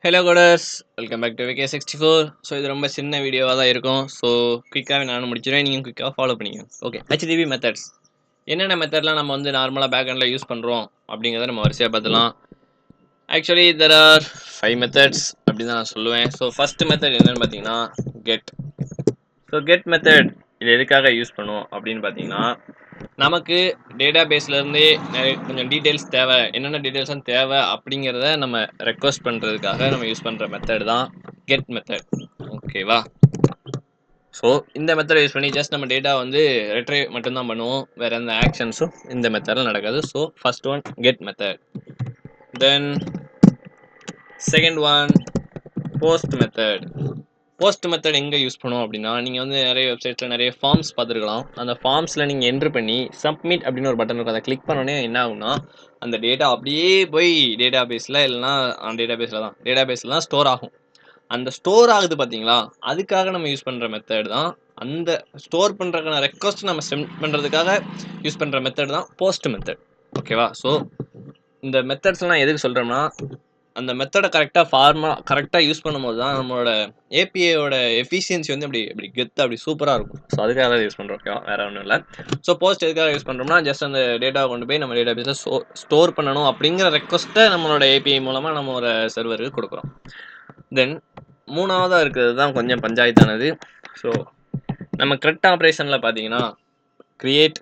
Hello coders, welcome back to VK64. So இது ரொம்ப சின்ன வீடியோவாக தான் இருக்கும். ஸோ குயிக்காகவே நானும் முடிச்சிடுவேன், நீங்கள் குயிக்காக ஃபாலோ பண்ணிக்கோங்க. ஓகே, HTTP மெத்தட்ஸ் என்னென்ன மெத்தட்லாம் நம்ம வந்து நார்மலாக பேக்எண்டில் யூஸ் பண்ணுறோம் அப்படிங்கிறத நம்ம வரிசையாக பார்த்துலாம். ஆக்சுவலி தெர் ஆர் 5 மெத்தட்ஸ் அப்படி தான் நான் சொல்லுவேன். ஸோ ஃபஸ்ட் மெத்தட் என்னென்னு பார்த்தீங்கன்னா கெட். ஸோ கெட் மெத்தட் இது எதுக்காக யூஸ் பண்ணுவோம் அப்படின்னு பார்த்தீங்கன்னா, நமக்கு டேட்டா பேஸ்லேருந்தே கொஞ்சம் டீட்டெயில்ஸ் தேவை, என்னென்ன டீட்டெயில்ஸும் தேவை அப்படிங்கிறத நம்ம ரெக்வஸ்ட் பண்ணுறதுக்காக நம்ம யூஸ் பண்ணுற மெத்தட் தான் கெட் மெத்தட். ஓகேவா? ஸோ இந்த மெத்தடை யூஸ் பண்ணி ஜஸ்ட் நம்ம டேட்டா வந்து ரெட்ரைவ் மட்டும்தான் பண்ணுவோம், வேறு எந்த ஆக்ஷன்ஸும் இந்த மெத்தடில் நடக்காது. So first one get method. Then second one post method. Post method எங்கே யூஸ் பண்ணுவோம் அப்படின்னா, நீங்கள் வந்து நிறைய வெப்சைட்ஸில் நிறைய ஃபார்ம்ஸ் பார்த்துருக்கலாம். அந்த ஃபார்ம்ஸில் நீங்கள் என்ட்ரு பண்ணி சப்மிட் அப்படின்னு ஒரு பட்டன் இருக்கும், அதை கிளிக் பண்ணோடனே என்ன ஆகும்னா அந்த டேட்டா அப்படியே போய் டேட்டா பேஸில் இல்லைனா டேட்டா பேஸில் தான் ஸ்டோர் ஆகும். அந்த ஸ்டோர் ஆகுது பார்த்தீங்களா, அதுக்காக நம்ம யூஸ் பண்ணுற மெத்தட் தான் அந்த ஸ்டோர் பண்ணுறதுக்கான ரெக்வஸ்ட் நம்ம சென்ட் பண்ணுறதுக்காக யூஸ் பண்ணுற மெத்தட் தான் போஸ்ட் மெத்தட். ஓகேவா? ஸோ இந்த மெத்தட்ஸ்லாம் எதுக்கு சொல்கிறோம்னா, அந்த மெத்தடை கரெக்டாக யூஸ் பண்ணும்போது தான் நம்மளோட ஏபிஐயோட எஃபிஷியன்சி வந்து அப்படி கெத்து அப்படி சூப்பராக இருக்கும். ஸோ அதுக்காக தான் யூஸ் பண்ணுறோம். ஓகேவா? வேறு ஒன்றும் இல்லை. ஸோ போஸ்ட் எதுக்காக யூஸ் பண்ணுறோம்னா, ஜஸ்ட் அந்த டேட்டாவை கொண்டு போய் நம்ம டேட்டா பேஸில் ஸ்டோர் பண்ணணும் அப்படிங்கிற ரெக்வஸ்ட்டை நம்மளோட ஏபிஐ மூலமாக நம்ம ஒரு சர்வருக்கு கொடுக்குறோம். தென் மூணாவதாக இருக்கிறது தான் கொஞ்சம் பஞ்சாயத்தானது. ஸோ நம்ம கிரெட் ஆப்ரேஷனில் பார்த்தீங்கன்னா கிரியேட்,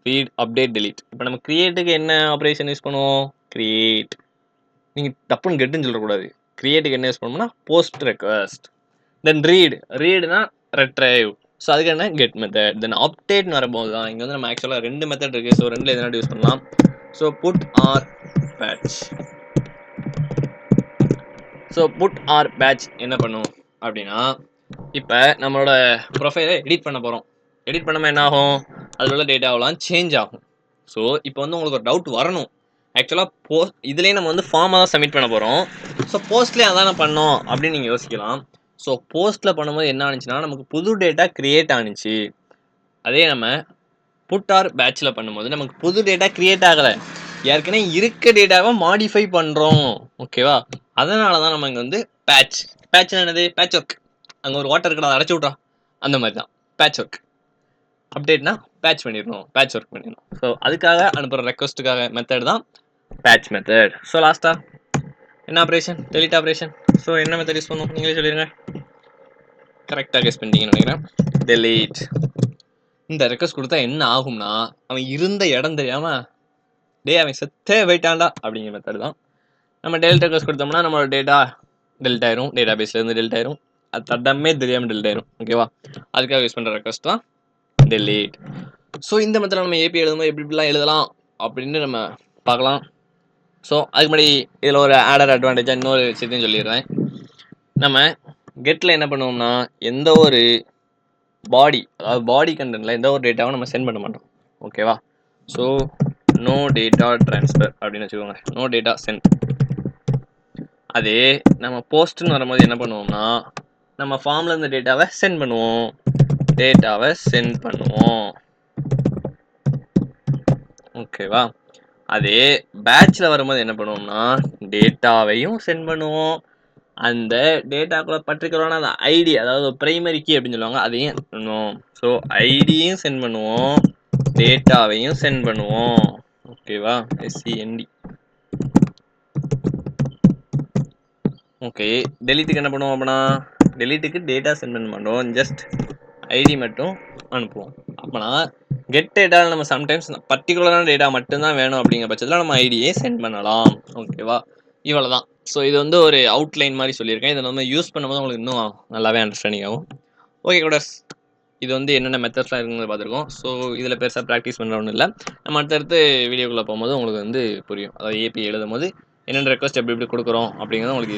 ரீட், அப்டேட், டெலீட். இப்போ நம்ம கிரியேட்டுக்கு என்ன ஆப்ரேஷன் யூஸ் பண்ணுவோம்? கிரியேட். நீங்கள் தப்புன்னு கெட்டுன்னு சொல்லக்கூடாது. கிரியேட்டுக்கு என்ன யூஸ் பண்ணோம்னா போஸ்ட் ரெக்வஸ்ட். தென் ரீடுனா ரெட்ரைவ். ஸோ அதுக்கு என்ன கெட் மெத்தட். தென் அப்டேட்னு வரும்போது தான் இங்கே வந்து நம்ம ஆக்சுவலாக 2 மெத்தட் இருக்குது. ஸோ 2ல் எதனா யூஸ் பண்ணலாம். So put or patch. So put or patch என்ன பண்ணும் அப்படின்னா, இப்போ நம்மளோட ப்ரொஃபைலை எடிட் பண்ண போகிறோம். எடிட் பண்ணாமல் என்ன ஆகும்? அதில் உள்ள டேட்டாவெலாம் சேஞ்ச் ஆகும். ஸோ இப்போ வந்து உங்களுக்கு ஒரு டவுட் வரணும், ஆக்சுவலாக இதுலேயே நம்ம வந்து ஃபார்மாக தான் சப்மிட் பண்ண போகிறோம். ஸோ போஸ்ட்லேயே அதான பண்ணோம் அப்படின்னு நீங்கள் யோசிக்கலாம். ஸோ போஸ்ட்டில் பண்ணும்போது என்ன ஆனிச்சுன்னா, நமக்கு புது டேட்டா க்ரியேட் ஆனிச்சு. அதே நம்ம புட் ஆர் பேட்சில் பண்ணும்போது நமக்கு புது டேட்டா க்ரியேட் ஆகலை, ஏற்கனவே இருக்க டேட்டாவை மாடிஃபை பண்ணுறோம். ஓகேவா? அதனால தான் நம்ம இங்கே வந்து பேட்ச்னா என்னது? Patch work. அங்கே ஒரு வாட்டர் இருக்கா, அதை அடைச்சி விட்றா, அந்த மாதிரி தான் பேட்ச் ஒர்க். அப்டேட்னா பேட்ச் பண்ணிடணும், பேட்ச் ஒர்க் பண்ணிடணும். ஸோ அதுக்காக அனுப்புகிற ரெக்வஸ்ட்டுக்காக மெத்தட் தான் பேட்ச் மெத்தட். ஸோ லாஸ்ட்டாக என்ன ஆப்ரேஷன்? Delete operation. ஸோ என்ன மெத்தட் யூஸ் பண்ணுவோம் நீங்களே சொல்லிடுங்க. கரெக்டாக கெஸ் பண்ணிட்டீங்கன்னு நினைக்கிறேன். டெலீட். இந்த ரெக்வஸ்ட் கொடுத்தா என்ன ஆகும்னா, அவன் இருந்த இடம் தெரியாமல் அவன் செத்தே போயிட்டான்டா அப்படிங்கிற மெத்தட் தான். நம்ம டெலிட் ரெக்வஸ்ட் கொடுத்தோம்னா நம்மளோட டேட்டா டெலிட் ஆயிரும், டேட்டா பேஸ்லேருந்து டெலிட் ஆயிரும், அது தடமே தெரியாமல் டெலிட் ஆயிரும். ஓகேவா? அதுக்காக யூஸ் பண்ணுற ரெக்வஸ்ட் தான் டெலீட். ஸோ இந்த மெத்தடில் நம்ம ஏபி எழுதும்போது எப்படிலாம் எழுதலாம் அப்படின்னு நம்ம பார்க்கலாம். ஸோ அதுக்கு முன்னாடி இதில் ஒரு ஆடர் அட்வான்டேஜாக இன்னொரு விஷயத்தையும் சொல்லிடுறேன். நம்ம கெட்டில் என்ன பண்ணுவோம்னா, எந்த ஒரு பாடி கண்டென்ட்டில் எந்த ஒரு டேட்டாவும் நம்ம சென்ட் பண்ண மாட்டோம். ஓகேவா? ஸோ நோ டேட்டா ட்ரான்ஸ்ஃபர் அப்படின்னு வச்சுக்கோங்க, நோ டேட்டா சென்ட். அதே நம்ம போஸ்ட்னு வரும்போது என்ன பண்ணுவோம்னா, நம்ம ஃபார்மில் இருந்த டேட்டாவை சென்ட் பண்ணுவோம். ஓகேவா? அதே பேட்சில் வரும்போது என்ன பண்ணுவோம்னா, டேட்டாவையும் சென்ட் பண்ணுவோம், அந்த டேட்டாக்குள்ள பர்டிகுலரான அந்த ஐடி, அதாவது பிரைமரி கீ அப்படின்னு சொல்லுவாங்க, அதையும் பண்ணுவோம். ஸோ ஐடியும் சென்ட் பண்ணுவோம், டேட்டாவையும் சென்ட் பண்ணுவோம். ஓகேவா? SEND. ஓகே, டெலிட்டுக்கு என்ன பண்ணுவோம் அப்படின்னா, டெலிட்டுக்கு டேட்டா சென்ட் பண்ண மாட்டோம், ஜஸ்ட் ஐடி மட்டும் அனுப்புவோம். அப்போனா கெட் டேட்டாவில் நம்ம சம்டைம்ஸ் பர்டிகுலரான டேட்டா மட்டும்தான் வேணும் அப்படிங்கிற பட்சத்தில் நம்ம ஐடியே சென்ட் பண்ணலாம். ஓகேவா? இவ்வளோ தான். ஸோ இது வந்து ஒரு அவுட்லைன் மாதிரி சொல்லியிருக்கேன். இதை நம்ம யூஸ் பண்ணும்போது உங்களுக்கு இன்னும் நல்லாவே அண்டர்ஸ்டாண்டிங் ஆகும். ஓகே கூடஸ், இது வந்து என்னென்ன மெத்தட்ஸ்லாம் இருக்குங்கிறத பார்த்துருக்கோம். ஸோ இதில் பெருசாக ப்ராக்டிஸ் பண்ணுற ஒன்றும் இல்லை. நம்ம அடுத்தடுத்து வீடியோக்குள்ளே போகும்போது உங்களுக்கு வந்து புரியும். அதாவது ஏபி எழுதும் போது என்னென்ன ரெக்வஸ்ட் எப்படி கொடுக்குறோம் அப்படிங்கிறது உங்களுக்கு